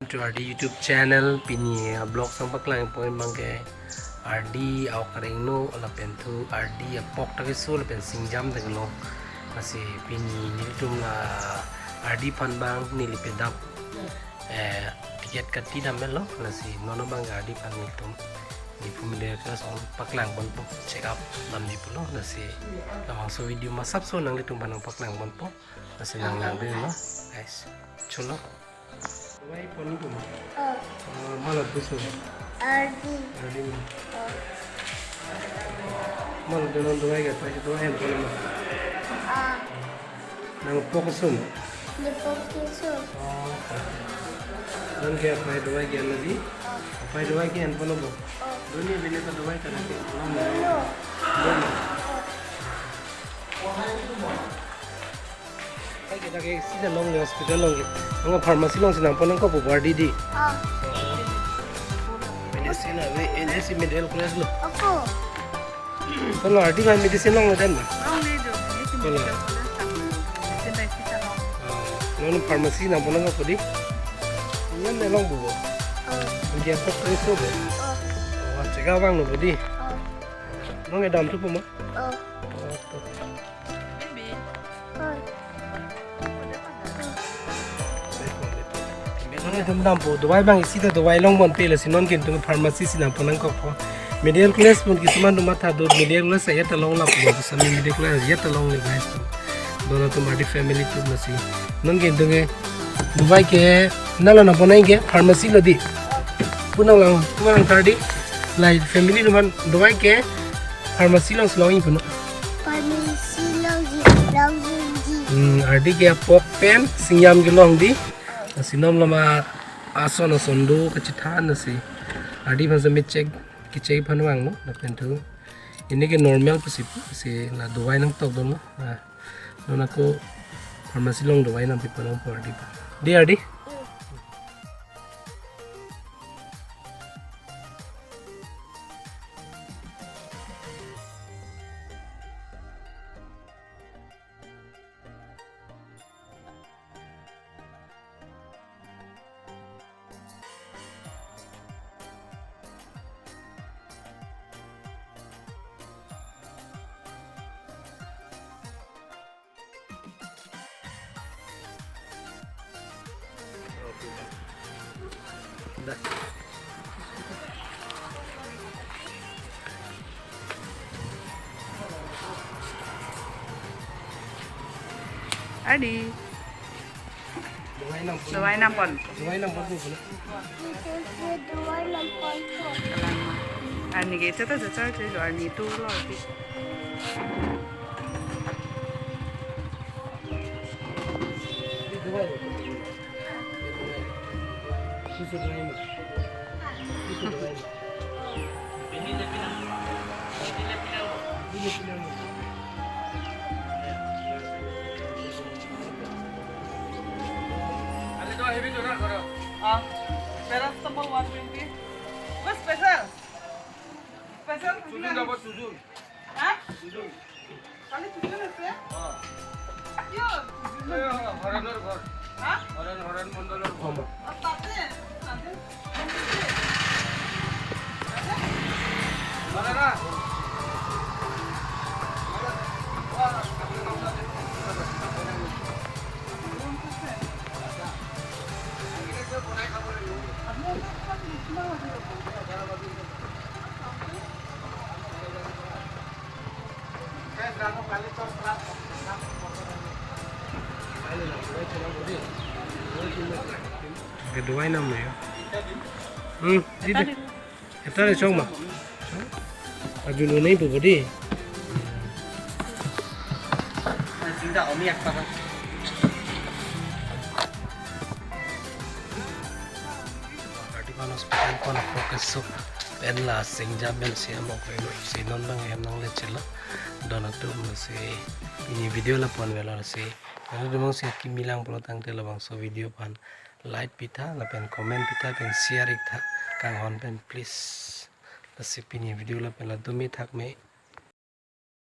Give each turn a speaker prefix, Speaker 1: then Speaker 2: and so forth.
Speaker 1: To Ardi YouTube channel pini blog sang paklang point mangke Ardi au kareng no la pentu Ardi pok ta so la pen singjam de lo kasi pini ni tum la Ardi phan bang ni li pedap tiket kati na melo nasi nono bang Ardi phan ni tum di pumile ka so paklang bon po check up lam di pulo nasi lamang so video masap so nang litum panang paklang bon po nasi nang lang de no guys chulo Why poni ko mo? Malad gusto.
Speaker 2: Ardi.
Speaker 1: Ardi mo. Malad doon duway ka pa ito hen ko mo. Nang fokusun.
Speaker 2: Ni fokusun.
Speaker 1: Doon kaya pa duway ka lagi. Pa duway ka hen ko mo. Doon ni bili ka duway ka lagi. Doon. Kita ke sida long le hospital long ang pharmacy long sinang ponang ko Ardi di. Medicine ave NSC middle class lo.
Speaker 2: Ako.
Speaker 1: Kalau Ardi kan medicine long dan.
Speaker 2: Long le do.
Speaker 1: Kalau. Long pharmacy nang ponang ko di. Yan na long bubo. Dia ko so bo. Cega bang no di. Long e dam tu po mo. Tum dam po dawai bang isi da dawai long bon pele sinon kin tung pharmacy sinang ponang ko po middle class pun kisuman duma tha do middle class ya ta long la po sami middle class ya ta long le guys to dono to Ardi family to nasi non kin tung dawai ke nala na ponai ke pharmacy lo di punang lang punang Ardi lai family numan dawai ke pharmacy long slowing puno
Speaker 2: Pharmacy long ji.
Speaker 1: Ardi ke pok pen singyam ke long di sinom lama ason sondo kecithan nasi Ardi bangsa me check ki check phanwang no na pentu ini ke normal pasip si la dawai nang tok don no nona ko pharmacy long dawai nang pipanang po Ardi di Ardi
Speaker 3: Ardi. Dawai nampon.
Speaker 1: dawai nang pon ko
Speaker 2: Dawai lang po.
Speaker 3: Ani ke chata chata che ani tu lo ti.
Speaker 1: dawai susu dawai mo susu dawai ini le pinang
Speaker 4: Heavy to not karo.
Speaker 3: Paracetamol 120. What's special? Special?
Speaker 4: Sujun dapat sujun.
Speaker 3: Ha?
Speaker 4: Sujun.
Speaker 3: Kali sujun আছে? Yo.
Speaker 4: Haranar ঘর.
Speaker 3: Ha?
Speaker 4: হরন মন্ডলের ঘর.
Speaker 3: তাতে?
Speaker 4: মানে না.
Speaker 1: dawai nam ne di de eta le chong ma ajun nei bu bodi
Speaker 4: Cinta omi একটা
Speaker 1: Ardi pan hospital kon focus so pen la singjam ben se mo ko no se non bang em nang le chela dona tu mo se ini video la pon vela se ano demong se ki milang polo tang te la bang so video pan like pita la pen comment pita pen share ik tha kang hon pen please la se pini video la pen la dumi thak me